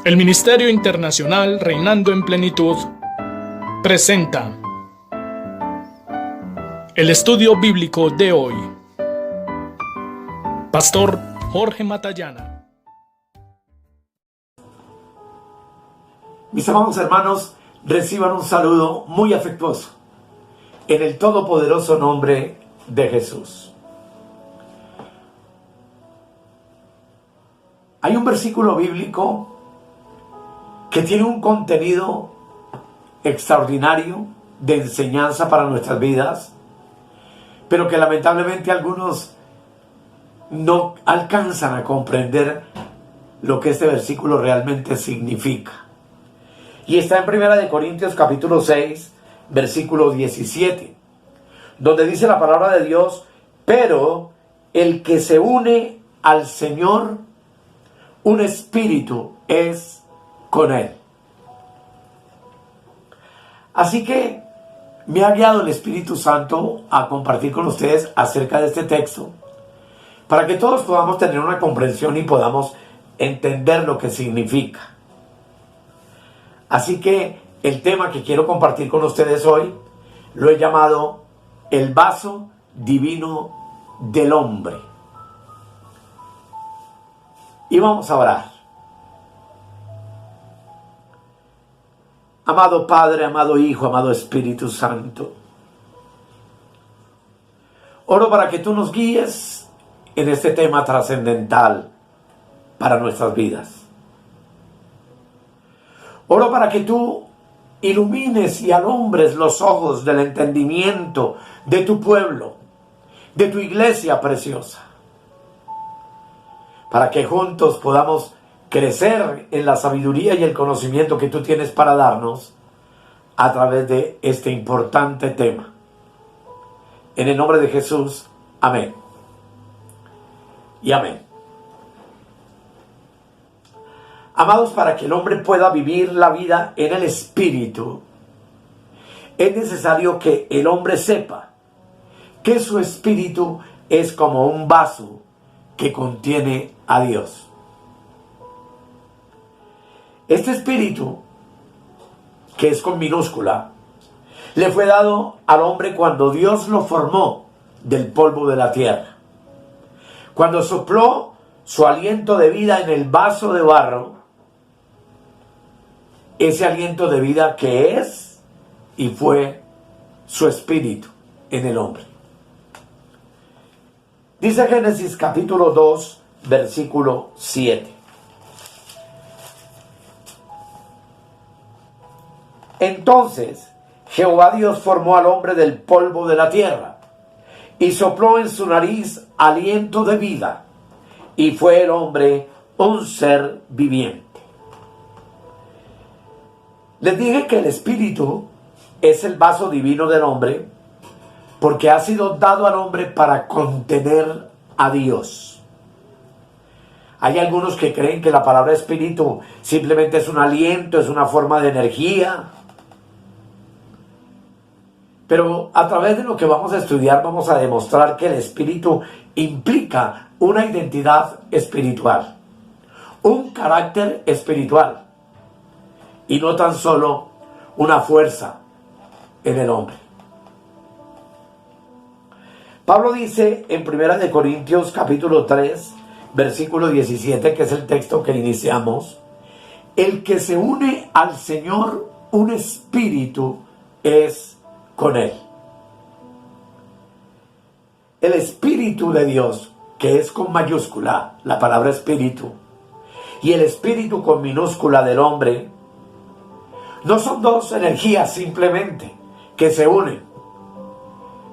El Ministerio Internacional Reinando en Plenitud presenta el estudio bíblico de hoy. Pastor Jorge Matallana. Mis amados hermanos, reciban un saludo muy afectuoso en el todopoderoso nombre de Jesús. Hay un versículo bíblico que tiene un contenido extraordinario de enseñanza para nuestras vidas, pero que lamentablemente algunos no alcanzan a comprender lo que este versículo realmente significa. Y está en 1 Corintios capítulo 6, versículo 17, donde dice la palabra de Dios: pero el que se une al Señor, un espíritu es con Él. Así que me ha guiado el Espíritu Santo a compartir con ustedes acerca de este texto, para que todos podamos tener una comprensión y podamos entender lo que significa. Así que el tema que quiero compartir con ustedes hoy lo he llamado el vaso divino del hombre. Y vamos a orar. Amado Padre, amado Hijo, amado Espíritu Santo, oro para que tú nos guíes en este tema trascendental para nuestras vidas. Oro para que tú ilumines y alumbres los ojos del entendimiento de tu pueblo, de tu iglesia preciosa, para que juntos podamos crecer en la sabiduría y el conocimiento que tú tienes para darnos a través de este importante tema. En el nombre de Jesús, amén. Y amén. Amados, para que el hombre pueda vivir la vida en el Espíritu, es necesario que el hombre sepa que su espíritu es como un vaso que contiene a Dios. Este espíritu, que es con minúscula, le fue dado al hombre cuando Dios lo formó del polvo de la tierra. Cuando sopló su aliento de vida en el vaso de barro, ese aliento de vida que es y fue su espíritu en el hombre. Dice Génesis capítulo 2, versículo 7. Entonces Jehová Dios formó al hombre del polvo de la tierra y sopló en su nariz aliento de vida, y fue el hombre un ser viviente. Les dije que el espíritu es el vaso divino del hombre, porque ha sido dado al hombre para contener a Dios. Hay algunos que creen que la palabra espíritu simplemente es un aliento, es una forma de energía. Pero a través de lo que vamos a estudiar vamos a demostrar que el espíritu implica una identidad espiritual, un carácter espiritual, y no tan solo una fuerza en el hombre. Pablo dice en 1 Corintios capítulo 3, versículo 17, que es el texto que iniciamos: el que se une al Señor, un espíritu es con Él. El Espíritu de Dios, que es con mayúscula la palabra espíritu, y el espíritu con minúscula del hombre, no son dos energías simplemente que se unen,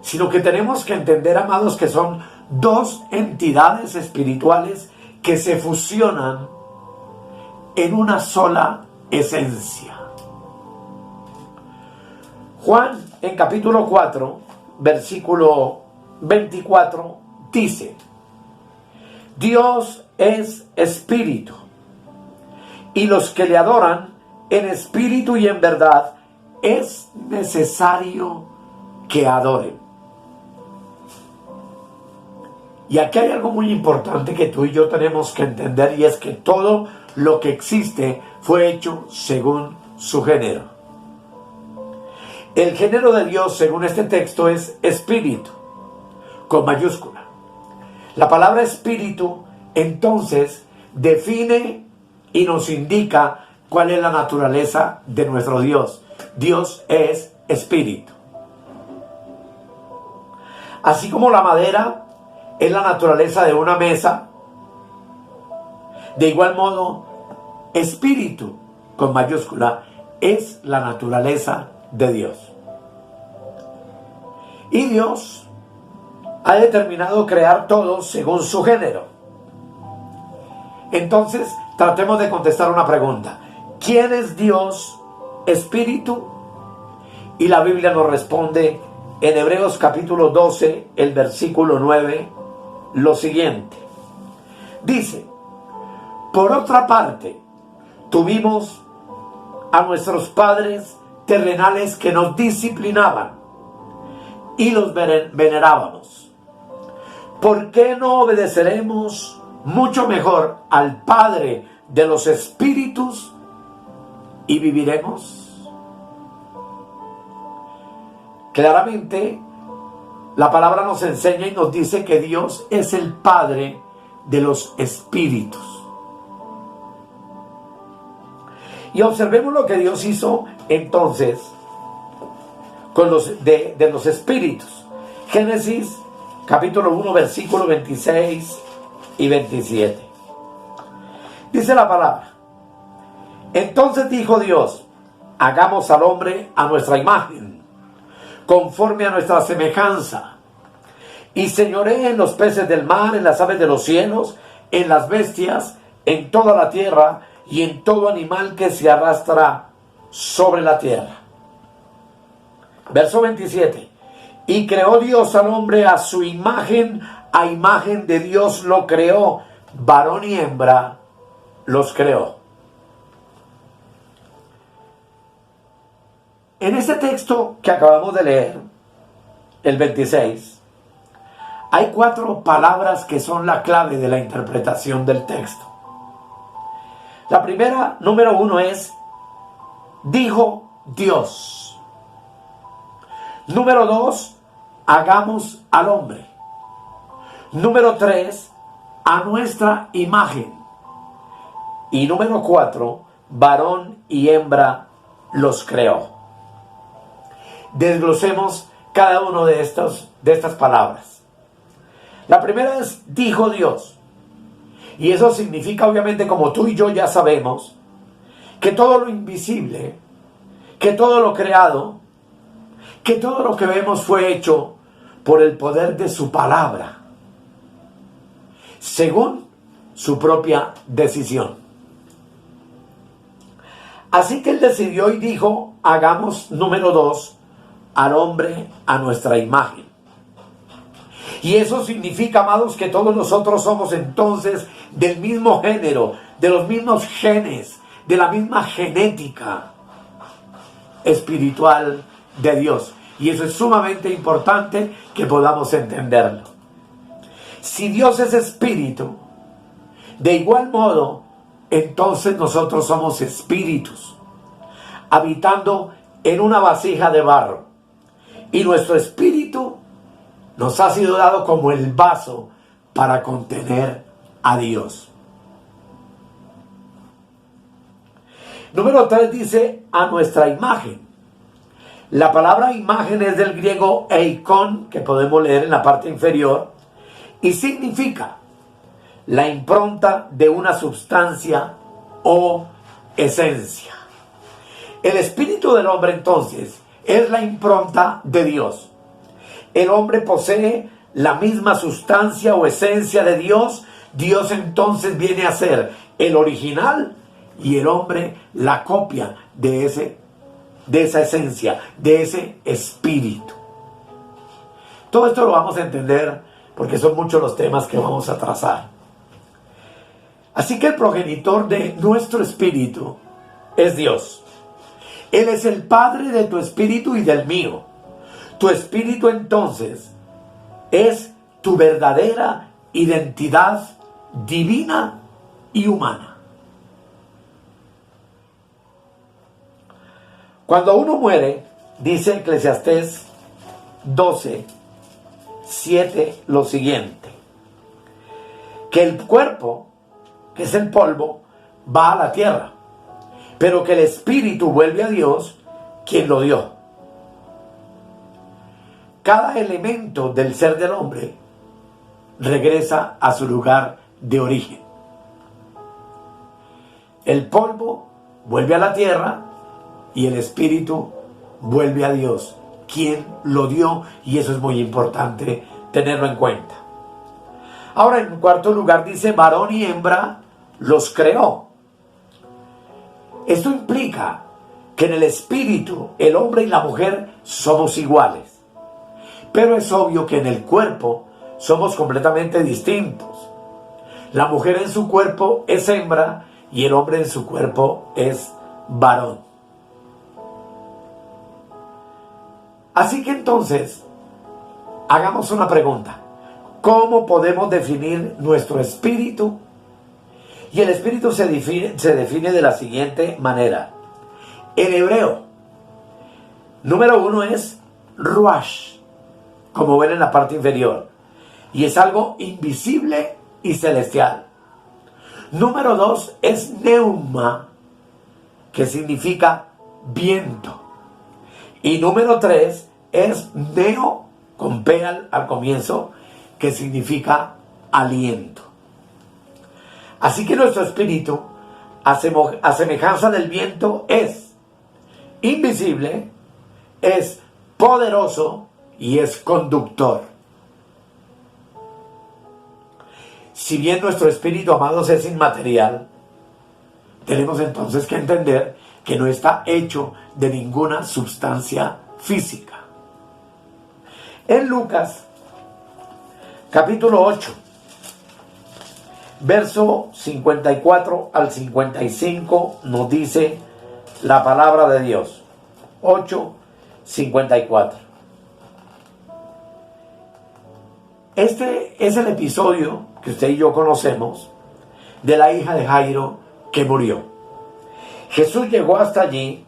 sino que tenemos que entender, amados, que son dos entidades espirituales que se fusionan en una sola esencia. Juan, en capítulo 4, versículo 24, dice: Dios es espíritu, y los que le adoran en espíritu y en verdad es necesario que adoren. Y aquí hay algo muy importante que tú y yo tenemos que entender, y es que todo lo que existe fue hecho según su género. El género de Dios, según este texto, es espíritu, con mayúscula. La palabra espíritu, entonces, define y nos indica cuál es la naturaleza de nuestro Dios. Dios es espíritu. Así como la madera es la naturaleza de una mesa, de igual modo, espíritu, con mayúscula, es la naturaleza de Dios. Y Dios ha determinado crear todo según su género. Entonces, tratemos de contestar una pregunta. ¿Quién es Dios? Espíritu. Y la Biblia nos responde en Hebreos capítulo 12, el versículo 9, lo siguiente. Dice: por otra parte, tuvimos a nuestros padres terrenales que nos disciplinaban y los venerábamos. ¿Por qué no obedeceremos mucho mejor al Padre de los espíritus y viviremos? Claramente, la palabra nos enseña y nos dice que Dios es el Padre de los espíritus. Y observemos lo que Dios hizo entonces con los espíritus. Génesis capítulo 1, versículos 26 y 27. Dice la palabra: entonces dijo Dios, hagamos al hombre a nuestra imagen, conforme a nuestra semejanza, y señoree en los peces del mar, en las aves de los cielos, en las bestias, en toda la tierra, y en todo animal que se arrastra sobre la tierra. Verso 27. Y creó Dios al hombre a su imagen, a imagen de Dios lo creó, varón y hembra los creó. En este texto que acabamos de leer, el 26, hay 4 palabras que son la clave de la interpretación del texto. La primera, número 1, es: dijo Dios. Número 2, hagamos al hombre. Número 3, a nuestra imagen. Y número 4, varón y hembra los creó. Desglosemos cada uno de estas palabras. La primera es: dijo Dios. Y eso significa, obviamente, como tú y yo ya sabemos, que todo lo invisible, que todo lo creado, que todo lo que vemos fue hecho por el poder de su palabra, según su propia decisión. Así que Él decidió y dijo: hagamos, número 2, al hombre a nuestra imagen. Y eso significa, amados, que todos nosotros somos entonces del mismo género, de los mismos genes, de la misma genética espiritual de Dios. Y eso es sumamente importante que podamos entenderlo. Si Dios es espíritu, de igual modo, entonces nosotros somos espíritus, habitando en una vasija de barro. Y nuestro espíritu nos ha sido dado como el vaso para contener a Dios. Número 3 dice: a nuestra imagen. La palabra imagen es del griego eikon, que podemos leer en la parte inferior, y significa la impronta de una sustancia o esencia. El espíritu del hombre, entonces, es la impronta de Dios. El hombre posee la misma sustancia o esencia de Dios. Dios entonces viene a ser el original y el hombre la copia de esa esencia, de ese espíritu. Todo esto lo vamos a entender porque son muchos los temas que vamos a trazar. Así que el progenitor de nuestro espíritu es Dios. Él es el Padre de tu espíritu y del mío. Tu espíritu entonces es tu verdadera identidad divina y humana. Cuando uno muere, dice Eclesiastés 12:7 lo siguiente: que el cuerpo, que es el polvo, va a la tierra, pero que el espíritu vuelve a Dios, quien lo dio. Cada elemento del ser del hombre regresa a su lugar de origen. El polvo vuelve a la tierra y el espíritu vuelve a Dios, quien lo dio, y eso es muy importante tenerlo en cuenta. Ahora, en cuarto lugar, dice: varón y hembra los creó. Esto implica que en el espíritu el hombre y la mujer somos iguales, pero es obvio que en el cuerpo somos completamente distintos. La mujer en su cuerpo es hembra y el hombre en su cuerpo es varón. Así que entonces, hagamos una pregunta: ¿cómo podemos definir nuestro espíritu? Y el espíritu se define de la siguiente manera. En hebreo, número 1 es ruach, como ven en la parte inferior, y es algo invisible y celestial. Número 2 es neuma, que significa viento. Y número 3 es neo, con P al comienzo, que significa aliento. Así que nuestro espíritu, a semejanza del viento, es invisible, es poderoso y es conductor. Si bien nuestro espíritu, amados, es inmaterial, tenemos entonces que entender que no está hecho de ninguna sustancia física. En Lucas, capítulo 8, verso 54 al 55, nos dice la palabra de Dios. 8:54. Este es el episodio que usted y yo conocemos de la hija de Jairo que murió. Jesús llegó hasta allí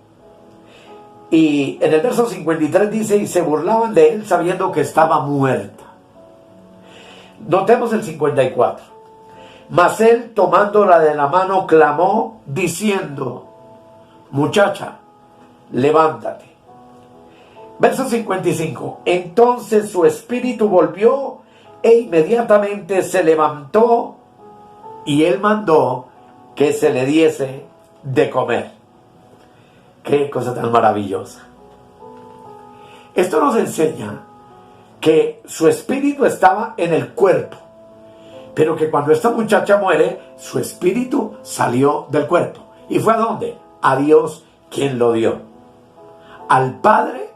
y en el verso 53 dice: y se burlaban de él sabiendo que estaba muerta. Notemos el 54. Mas él, tomándola de la mano, clamó diciendo: muchacha, levántate. Verso 55. Entonces su espíritu volvió e inmediatamente se levantó, y él mandó que se le diese de comer. Qué cosa tan maravillosa. Esto nos enseña que su espíritu estaba en el cuerpo, pero que cuando esta muchacha muere, su espíritu salió del cuerpo. ¿Y fue a dónde? A Dios, quien lo dio. Al Padre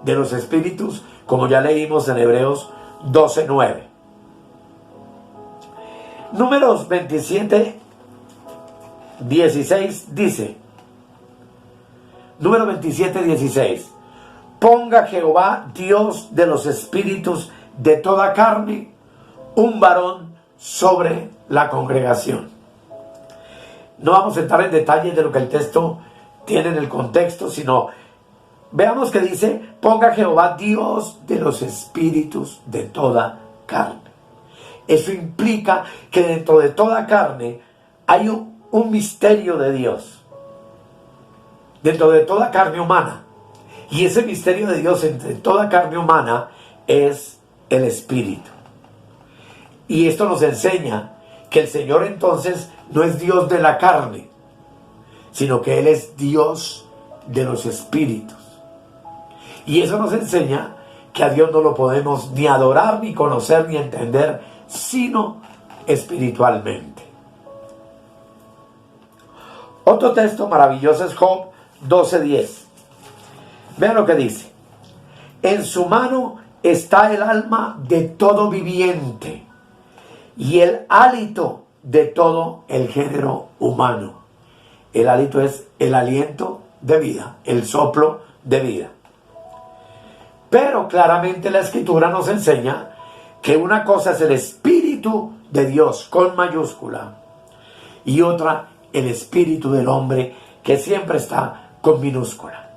de los espíritus, como ya leímos en Hebreos 12:9. Números 27:16 dice: número 27:16. Ponga Jehová, Dios de los espíritus de toda carne, un varón sobre la congregación. No vamos a entrar en detalles de lo que el texto tiene en el contexto, sino veamos que dice: ponga Jehová, Dios de los espíritus de toda carne. Eso implica que dentro de toda carne hay un misterio de Dios. Dentro de toda carne humana. Y ese misterio de Dios entre toda carne humana es el espíritu. Y esto nos enseña que el Señor entonces no es Dios de la carne, sino que Él es Dios de los espíritus. Y eso nos enseña que a Dios no lo podemos ni adorar, ni conocer, ni entender, sino espiritualmente. Otro texto maravilloso es Job 12:10. Vean lo que dice: en su mano está el alma de todo viviente y el hálito de todo el género humano. El hálito es el aliento de vida, el soplo de vida. Pero claramente la Escritura nos enseña que una cosa es el Espíritu de Dios con mayúscula y otra el espíritu del hombre, que siempre está con minúscula.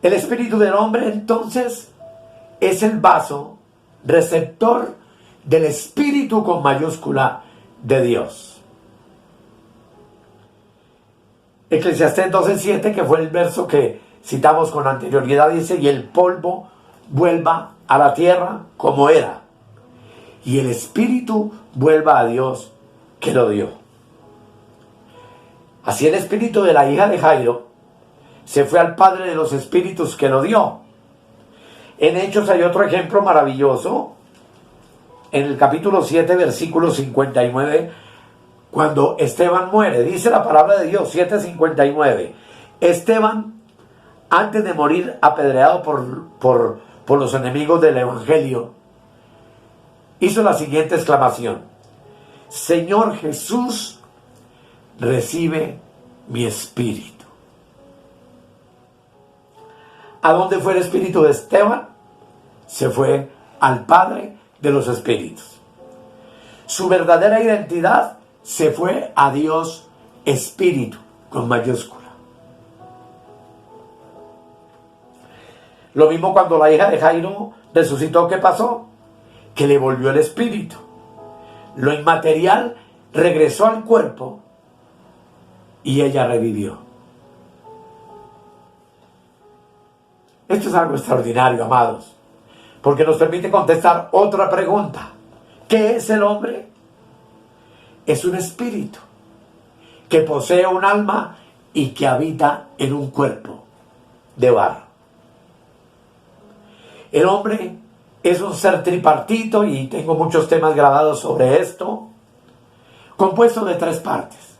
El espíritu del hombre entonces es el vaso receptor del espíritu con mayúscula de Dios. Eclesiastés 12:7, que fue el verso que citamos con anterioridad, dice: y el polvo vuelva a la tierra como era, y el espíritu vuelva a Dios que lo dio. Así el espíritu de la hija de Jairo se fue al padre de los espíritus que lo dio. En Hechos hay otro ejemplo maravilloso, en el capítulo 7, versículo 59, cuando Esteban muere. Dice la palabra de Dios, 7:59. Esteban, antes de morir apedreado por los enemigos del evangelio, hizo la siguiente exclamación: Señor Jesús, recibe mi espíritu. ¿A dónde fue el espíritu de Esteban? Se fue al Padre de los espíritus. Su verdadera identidad se fue a Dios Espíritu, con mayúscula. Lo mismo cuando la hija de Jairo resucitó, ¿qué pasó? Que le volvió el espíritu. Lo inmaterial regresó al cuerpo y ella revivió. Esto es algo extraordinario, amados, porque nos permite contestar otra pregunta. ¿Qué es el hombre? Es un espíritu que posee un alma y que habita en un cuerpo de barro. El hombre es un ser tripartito, y tengo muchos temas grabados sobre esto, compuesto de 3 partes: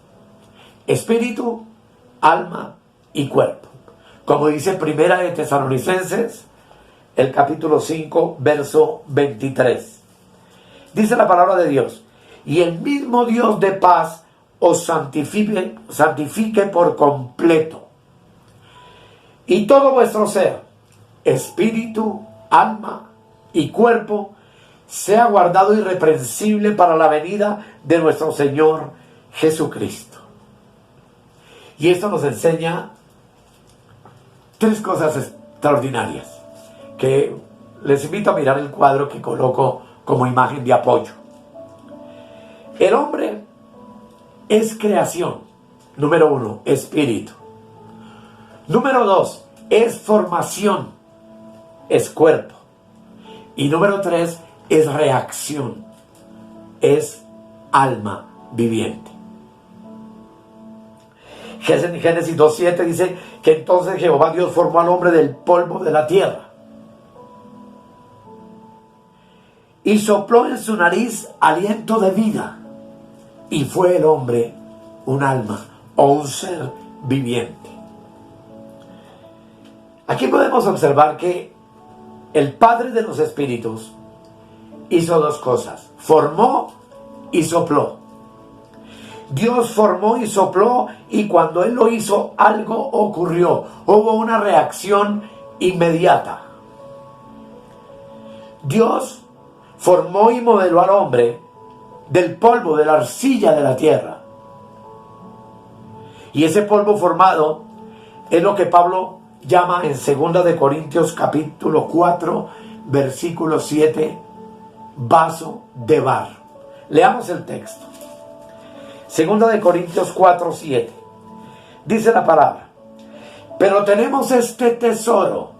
espíritu, alma y cuerpo. Como dice Primera de Tesalonicenses, el capítulo 5, verso 23. Dice la palabra de Dios: y el mismo Dios de paz os santifique por completo, y todo vuestro ser, espíritu, alma y cuerpo, sea guardado irreprensible para la venida de nuestro Señor Jesucristo. Y esto nos enseña 3 cosas extraordinarias, que les invito a mirar el cuadro que coloco como imagen de apoyo. El hombre es creación. Número 1, espíritu. Número 2, es formación, es cuerpo. Y número 3, es reacción, es alma viviente. Génesis 2:7 dice que entonces Jehová Dios formó al hombre del polvo de la tierra y sopló en su nariz aliento de vida, y fue el hombre un alma o un ser viviente. Aquí podemos observar que el Padre de los Espíritus hizo 2 cosas: formó y sopló. Dios formó y sopló, y cuando Él lo hizo, algo ocurrió. Hubo una reacción inmediata. Dios formó y modeló al hombre del polvo, de la arcilla de la tierra. Y ese polvo formado es lo que Pablo llama en 2 de Corintios capítulo 4, versículo 7, vaso de barro. Leamos el texto. 2 de Corintios 4, 7. Dice la palabra: pero tenemos este tesoro.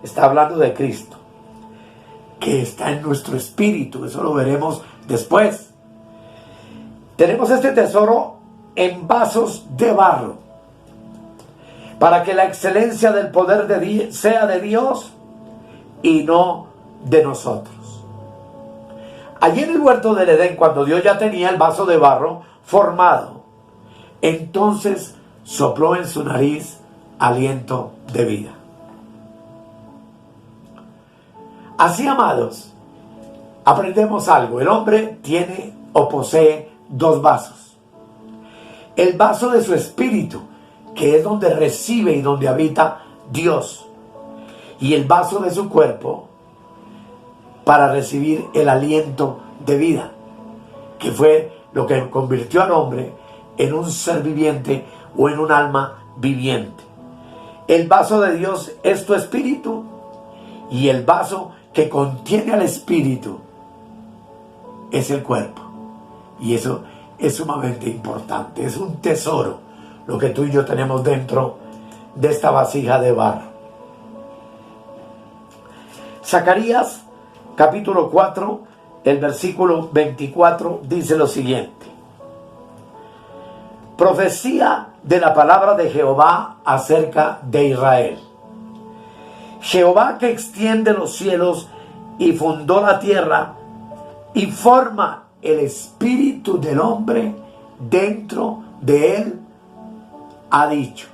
Está hablando de Cristo, que está en nuestro espíritu. Eso lo veremos después. Tenemos este tesoro en vasos de barro, para que la excelencia del poder sea de Dios y no de nosotros. Allí en el huerto del Edén, cuando Dios ya tenía el vaso de barro formado, entonces sopló en su nariz aliento de vida. Así, amados, aprendemos algo. El hombre tiene o posee 2 vasos. El vaso de su espíritu, que es donde recibe y donde habita Dios, y el vaso de su cuerpo para recibir el aliento de vida, que fue lo que convirtió al hombre en un ser viviente o en un alma viviente. El vaso de Dios es tu espíritu, y el vaso que contiene al espíritu es el cuerpo. Y eso es sumamente importante. Es un tesoro lo que tú y yo tenemos dentro de esta vasija de barro. Zacarías capítulo 4, el versículo 24 dice lo siguiente: profecía de la palabra de Jehová acerca de Israel. Jehová, que extiende los cielos y fundó la tierra y forma el espíritu del hombre dentro de él, ha dicho.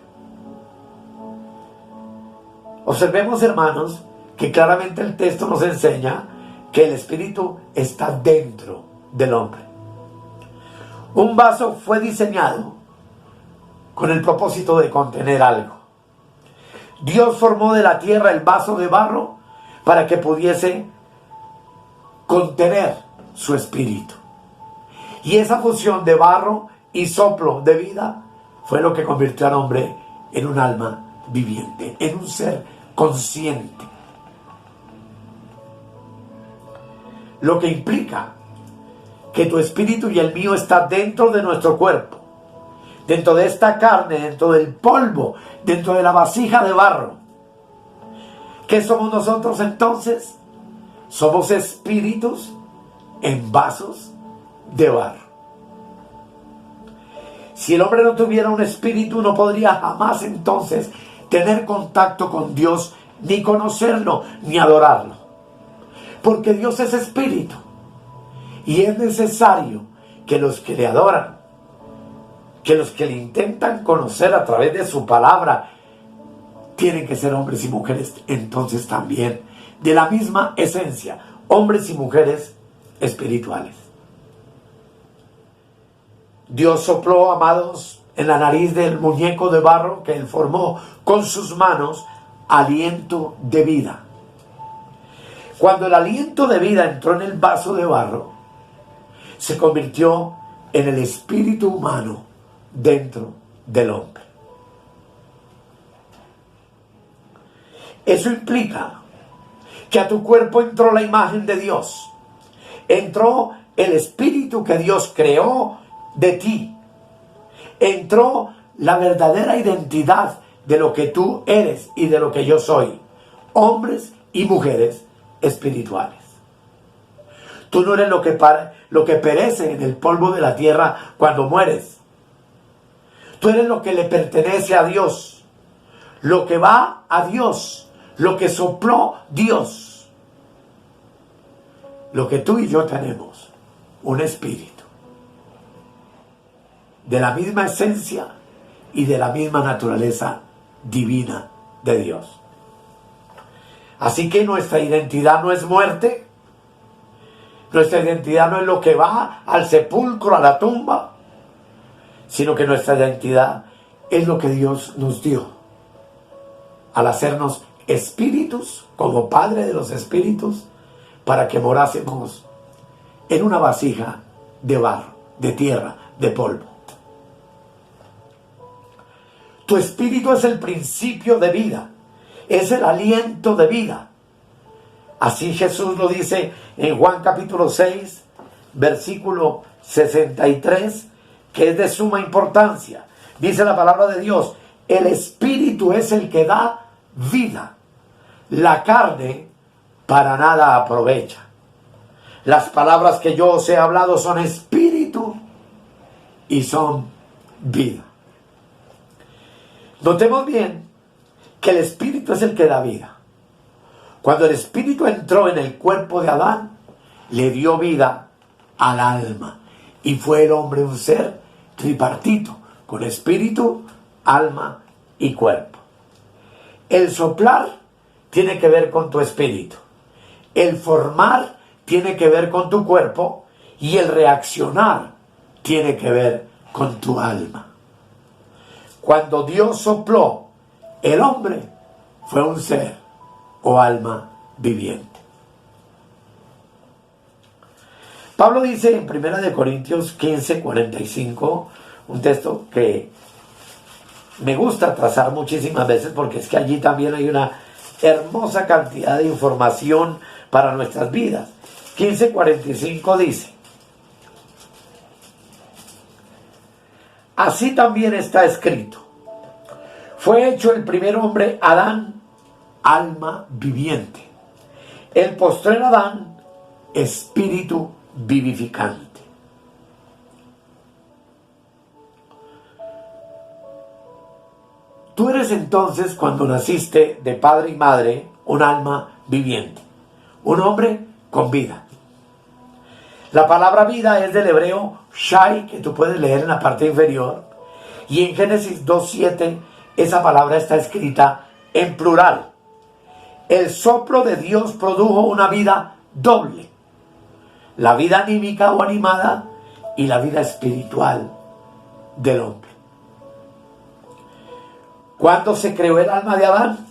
Observemos, hermanos, que claramente el texto nos enseña que el espíritu está dentro del hombre. Un vaso fue diseñado con el propósito de contener algo. Dios formó de la tierra el vaso de barro para que pudiese contener su espíritu. Y esa fusión de barro y soplo de vida fue lo que convirtió al hombre en un alma viviente, en un ser consciente. Lo que implica que tu espíritu y el mío están dentro de nuestro cuerpo, dentro de esta carne, dentro del polvo, dentro de la vasija de barro. ¿Qué somos nosotros entonces? Somos espíritus en vasos de barro. Si el hombre no tuviera un espíritu, no podría jamás entonces tener contacto con Dios, ni conocerlo, ni adorarlo. Porque Dios es espíritu. Y es necesario que los que le adoran, que los que le intentan conocer a través de su palabra, tienen que ser hombres y mujeres entonces también de la misma esencia, hombres y mujeres espirituales. Dios sopló, amados, en la nariz del muñeco de barro que él formó con sus manos aliento de vida. Cuando el aliento de vida entró en el vaso de barro, se convirtió en el espíritu humano dentro del hombre. Eso implica que a tu cuerpo entró la imagen de Dios, entró el espíritu que Dios creó de ti, entró la verdadera identidad de lo que tú eres y de lo que yo soy, hombres y mujeres espirituales. Tú no eres lo que perece en el polvo de la tierra cuando mueres. Tú eres lo que le pertenece a Dios, lo que va a Dios, lo que sopló Dios. Lo que tú y yo tenemos, un espíritu de la misma esencia y de la misma naturaleza divina de Dios. Así que nuestra identidad no es muerte, nuestra identidad no es lo que va al sepulcro, a la tumba, sino que nuestra identidad es lo que Dios nos dio al hacernos espíritus como Padre de los espíritus, para que morásemos en una vasija de barro, de tierra, de polvo. Tu espíritu es el principio de vida, es el aliento de vida. Así Jesús lo dice en Juan capítulo 6, versículo 63, que es de suma importancia. Dice la palabra de Dios: el espíritu es el que da vida, la carne para nada aprovecha. Las palabras que yo os he hablado son espíritu y son vida. Notemos bien que el espíritu es el que da vida. Cuando el espíritu entró en el cuerpo de Adán, le dio vida al alma, y fue el hombre un ser tripartito, con espíritu, alma y cuerpo. El soplar tiene que ver con tu espíritu, el formar tiene que ver con tu cuerpo, y el reaccionar tiene que ver con tu alma. Cuando Dios sopló, el hombre fue un ser o alma viviente. Pablo dice en 1 Corintios 15, 45, un texto que me gusta trazar muchísimas veces porque es que allí también hay una hermosa cantidad de información para nuestras vidas. 15:45 dice: así también está escrito, fue hecho el primer hombre Adán, alma viviente; el postrer Adán, espíritu vivificante. Tú eres entonces, cuando naciste de padre y madre, un alma viviente, un hombre con vida. La palabra vida es del hebreo shai, que tú puedes leer en la parte inferior, y en Génesis 2:7 esa palabra está escrita en plural. El soplo de Dios produjo una vida doble: la vida anímica o animada y la vida espiritual del hombre. ¿Cuándo se creó el alma de Adán?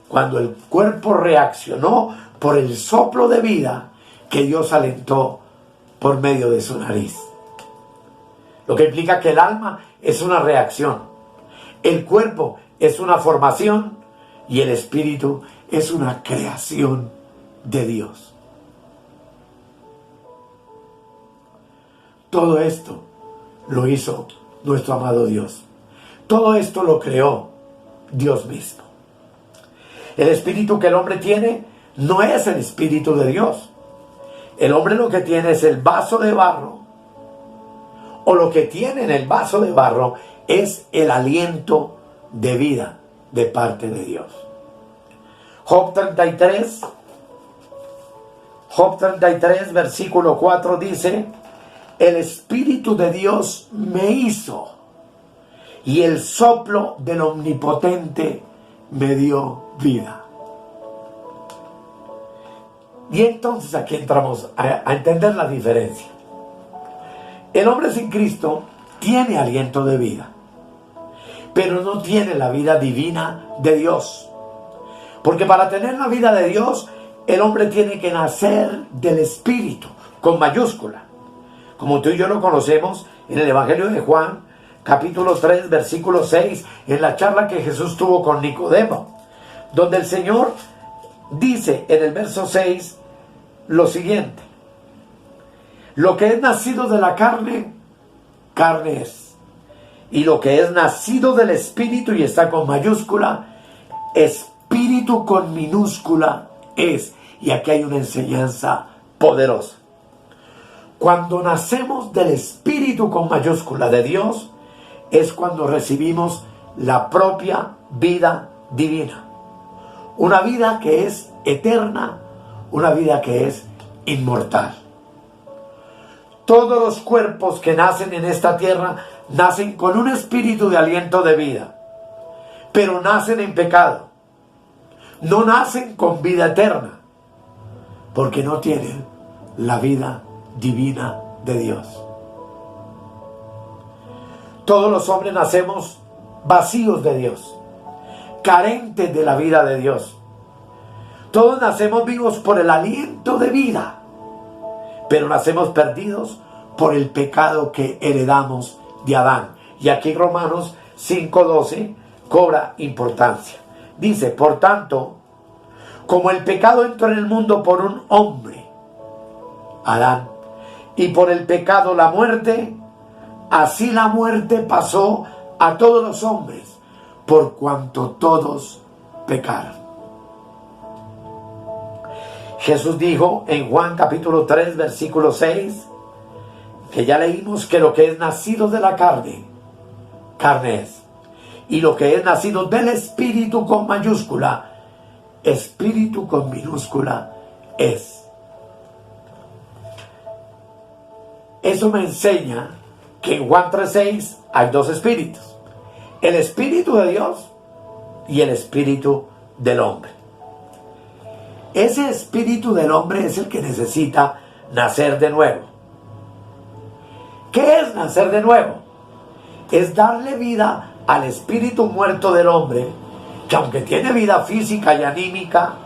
Cuando el cuerpo reaccionó por el soplo de vida que Dios alentó por medio de su nariz. Lo que implica que el alma es una reacción, el cuerpo es una formación y el espíritu es una creación de Dios. Todo esto lo hizo nuestro amado Dios. Todo esto lo creó Dios mismo. El espíritu que el hombre tiene no es el espíritu de Dios. El hombre lo que tiene es el vaso de barro, o lo que tiene en el vaso de barro es el aliento de vida de parte de Dios. Job 33, versículo 4 dice: el espíritu de Dios me hizo, y el soplo del Omnipotente me dio vida. Y entonces aquí entramos a entender la diferencia. El hombre sin Cristo tiene aliento de vida, pero no tiene la vida divina de Dios. Porque para tener la vida de Dios, el hombre tiene que nacer del Espíritu, con mayúscula. Como tú y yo lo conocemos en el Evangelio de Juan, capítulo 3, versículo 6, en la charla que Jesús tuvo con Nicodemo, donde el Señor dice en el verso 6 lo siguiente: lo que es nacido de la carne, carne es; y lo que es nacido del Espíritu, y está con mayúscula, Espíritu con minúscula es. Y aquí hay una enseñanza poderosa. Cuando nacemos del Espíritu con mayúscula de Dios, es cuando recibimos la propia vida divina. Una vida que es eterna, una vida que es inmortal. Todos los cuerpos que nacen en esta tierra nacen con un espíritu de aliento de vida, pero nacen en pecado. No nacen con vida eterna, porque no tienen la vida divina de Dios. Todos los hombres nacemos vacíos de Dios, carentes de la vida de Dios. Todos nacemos vivos por el aliento de vida, pero nacemos perdidos por el pecado que heredamos de Adán. Y aquí Romanos 5:12 cobra importancia. Dice: por tanto, como el pecado entró en el mundo por un hombre, Adán, y por el pecado la muerte, así la muerte pasó a todos los hombres, por cuanto todos pecaron. Jesús dijo en Juan capítulo 3, versículo 6, que ya leímos, que lo que es nacido de la carne, carne es; y lo que es nacido del Espíritu con mayúscula, Espíritu con minúscula es. Eso me enseña que en Juan 3:6 hay dos espíritus: el Espíritu de Dios y el Espíritu del hombre. Ese espíritu del hombre es el que necesita nacer de nuevo. ¿Qué es nacer de nuevo? Es darle vida al espíritu muerto del hombre, que aunque tiene vida física y anímica,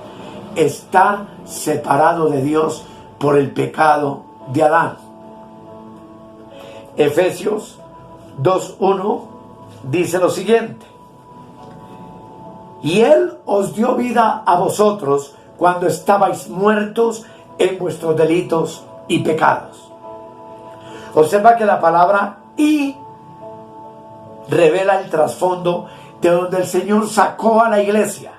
está separado de Dios por el pecado de Adán. Efesios 2:1 dice lo siguiente: Y Él os dio vida a vosotros cuando estabais muertos en vuestros delitos y pecados. Observa que la palabra "y" revela el trasfondo de donde el Señor sacó a la iglesia.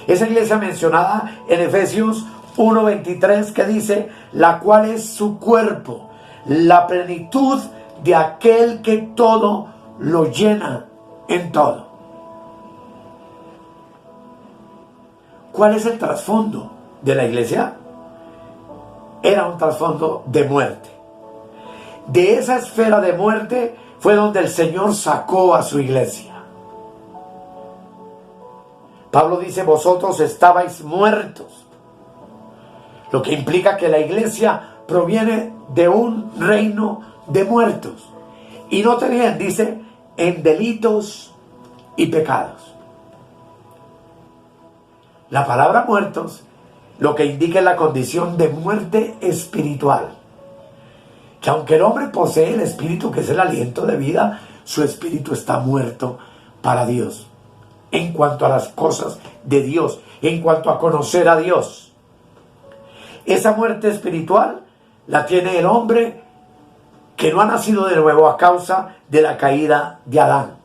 Esa iglesia mencionada en Efesios 1:23, que dice: la cual es su cuerpo, la plenitud de aquel que todo lo llena en todo. ¿Cuál es el trasfondo de la iglesia? Era un trasfondo de muerte. De esa esfera de muerte fue donde el Señor sacó a su iglesia. Pablo dice: vosotros estabais muertos, lo que implica que la iglesia proviene de un reino de muertos. Y note bien, dice: en delitos y pecados. La palabra muertos lo que indica es la condición de muerte espiritual. Que aunque el hombre posee el espíritu, que es el aliento de vida, su espíritu está muerto para Dios. En cuanto a las cosas de Dios, en cuanto a conocer a Dios. Esa muerte espiritual la tiene el hombre que no ha nacido de nuevo a causa de la caída de Adán.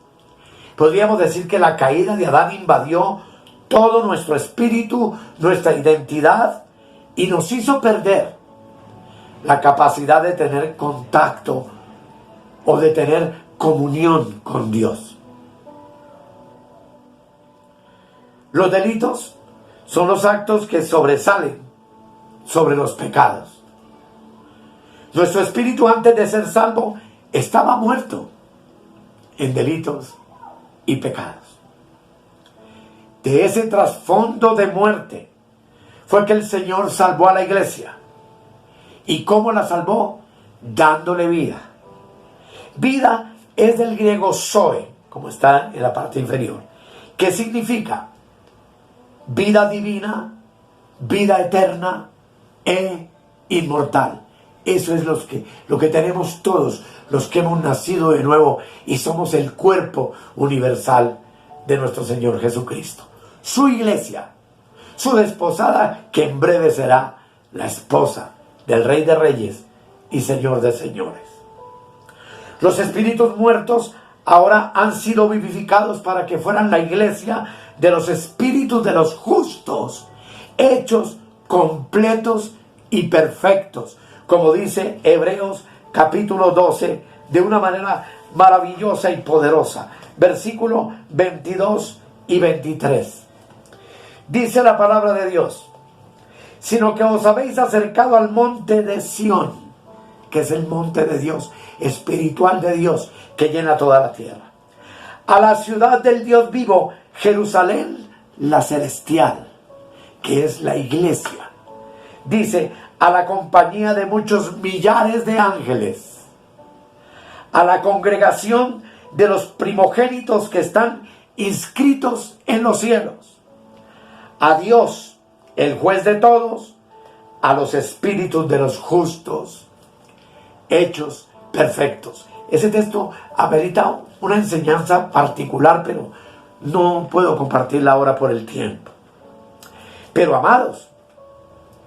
Podríamos decir que la caída de Adán invadió todo nuestro espíritu, nuestra identidad, y nos hizo perder la capacidad de tener contacto o de tener comunión con Dios. Los delitos son los actos que sobresalen sobre los pecados. Nuestro espíritu, antes de ser salvo, estaba muerto en delitos y pecados. De ese trasfondo de muerte fue que el Señor salvó a la iglesia. ¿Y cómo la salvó? Dándole vida. Vida es del griego zoe, como está en la parte inferior. ¿Qué significa? Vida divina, vida eterna e inmortal. Eso es lo que tenemos todos los que hemos nacido de nuevo y somos el cuerpo universal de nuestro Señor Jesucristo. Su iglesia, su desposada, que en breve será la esposa del Rey de Reyes y Señor de Señores. Los espíritus muertos ahora han sido vivificados para que fueran la iglesia de los espíritus de los justos, hechos completos y perfectos, como dice Hebreos capítulo 12, de una manera maravillosa y poderosa. Versículo 22 y 23. Dice la palabra de Dios: sino que os habéis acercado al monte de Sión, que es el monte de Dios, espiritual de Dios, que llena toda la tierra, a la ciudad del Dios vivo, Jerusalén la celestial, que es la iglesia. Dice: a la compañía de muchos millares de ángeles, a la congregación de los primogénitos que están inscritos en los cielos, a Dios, el juez de todos, a los espíritus de los justos, hechos perfectos. Ese texto amerita una enseñanza particular, pero no puedo compartirla ahora por el tiempo. Pero amados,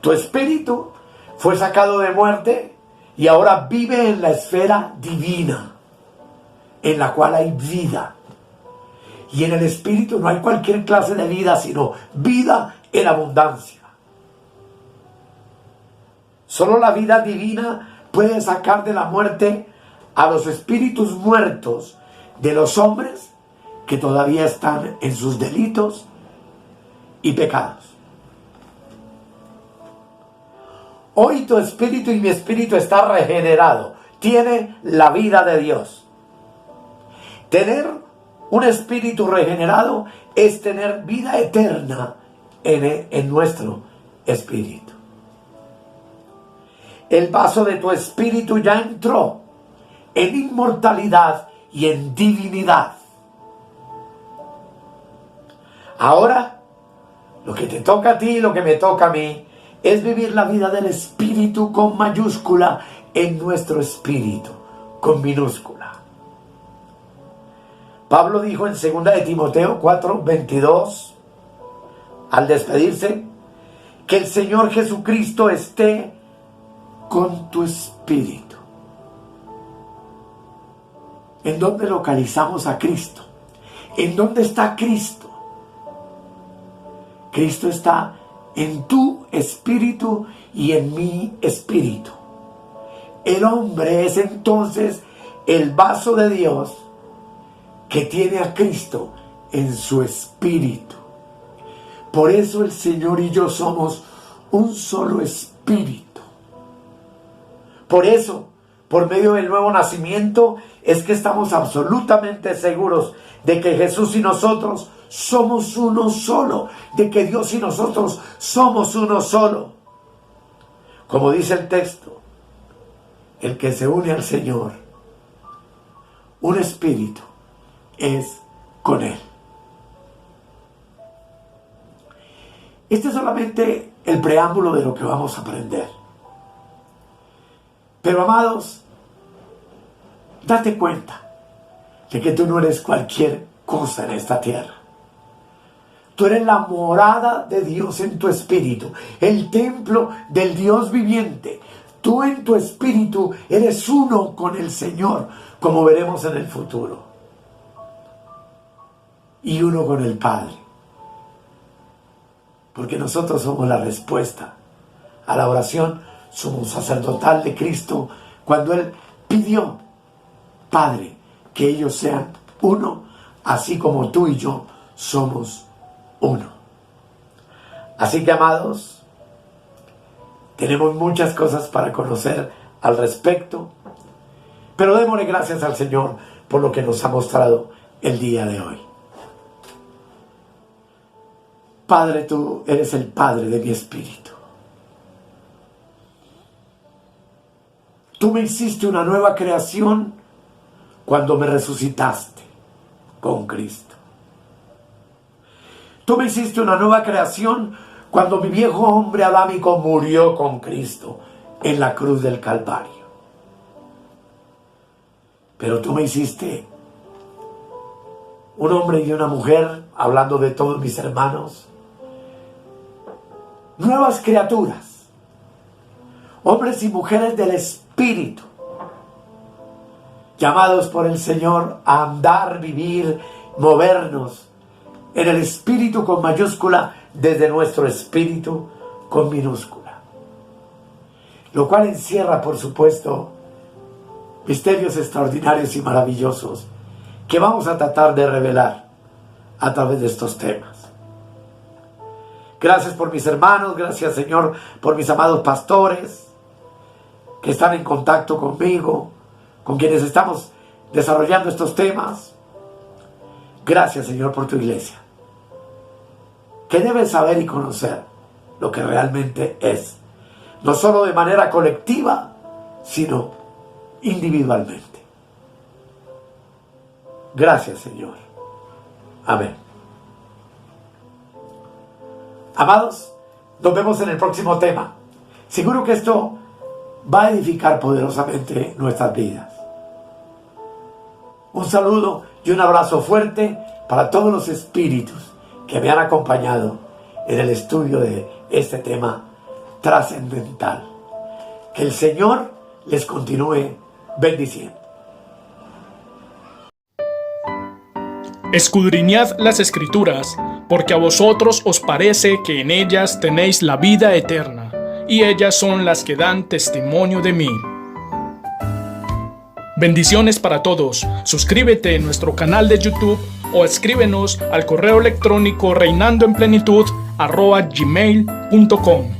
tu espíritu fue sacado de muerte y ahora vive en la esfera divina, en la cual hay vida. Y en el espíritu no hay cualquier clase de vida, sino vida en abundancia. Solo la vida divina puede sacar de la muerte a los espíritus muertos de los hombres que todavía están en sus delitos y pecados. Hoy tu espíritu y mi espíritu está regenerado, tiene la vida de Dios. Tener un espíritu regenerado es tener vida eterna en nuestro espíritu. El vaso de tu espíritu ya entró en inmortalidad y en divinidad. Ahora, lo que te toca a ti y lo que me toca a mí es vivir la vida del espíritu con mayúscula en nuestro espíritu con minúscula. Pablo dijo en 2 de Timoteo 4:22, al despedirse, que el Señor Jesucristo esté con tu espíritu. ¿En dónde localizamos a Cristo? ¿En dónde está Cristo? Cristo está en tu espíritu y en mi espíritu. El hombre es entonces el vaso de Dios que tiene a Cristo en su espíritu. Por eso el Señor y yo somos un solo espíritu. Por eso, por medio del nuevo nacimiento, es que estamos absolutamente seguros de que Jesús y nosotros somos uno solo, de que Dios y nosotros somos uno solo. Como dice el texto, el que se une al Señor, un espíritu, es con Él. Este es solamente el preámbulo de lo que vamos a aprender. Pero amados, date cuenta de que tú no eres cualquier cosa en esta tierra. Tú eres la morada de Dios en tu espíritu, el templo del Dios viviente. Tú en tu espíritu eres uno con el Señor, como veremos en el futuro. Y uno con el Padre. Porque nosotros somos la respuesta a la oración sumo sacerdotal de Cristo cuando Él pidió, Padre, que ellos sean uno, así como tú y yo somos uno. Así que, amados, tenemos muchas cosas para conocer al respecto, pero démosle gracias al Señor por lo que nos ha mostrado el día de hoy. Padre, tú eres el Padre de mi espíritu. Tú me hiciste una nueva creación cuando me resucitaste con Cristo. Tú me hiciste una nueva creación cuando mi viejo hombre adámico murió con Cristo en la cruz del Calvario. Pero tú me hiciste un hombre y una mujer, hablando de todos mis hermanos, nuevas criaturas, hombres y mujeres del Espíritu, llamados por el Señor a andar, vivir, movernos en el Espíritu con mayúscula, desde nuestro espíritu con minúscula. Lo cual encierra, por supuesto, misterios extraordinarios y maravillosos que vamos a tratar de revelar a través de estos temas. Gracias por mis hermanos, gracias, Señor, por mis amados pastores que están en contacto conmigo, con quienes estamos desarrollando estos temas. Gracias, Señor, por tu iglesia, que debe saber y conocer lo que realmente es, no solo de manera colectiva, sino individualmente. Gracias, Señor. Amén. Amados, nos vemos en el próximo tema. Seguro que esto va a edificar poderosamente nuestras vidas. Un saludo y un abrazo fuerte para todos los espíritus que me han acompañado en el estudio de este tema trascendental. Que el Señor les continúe bendiciendo. Escudriñad las Escrituras, porque a vosotros os parece que en ellas tenéis la vida eterna, y ellas son las que dan testimonio de mí. Bendiciones para todos. Suscríbete en nuestro canal de YouTube o escríbenos al correo electrónico reinandoenplenitud@gmail.com.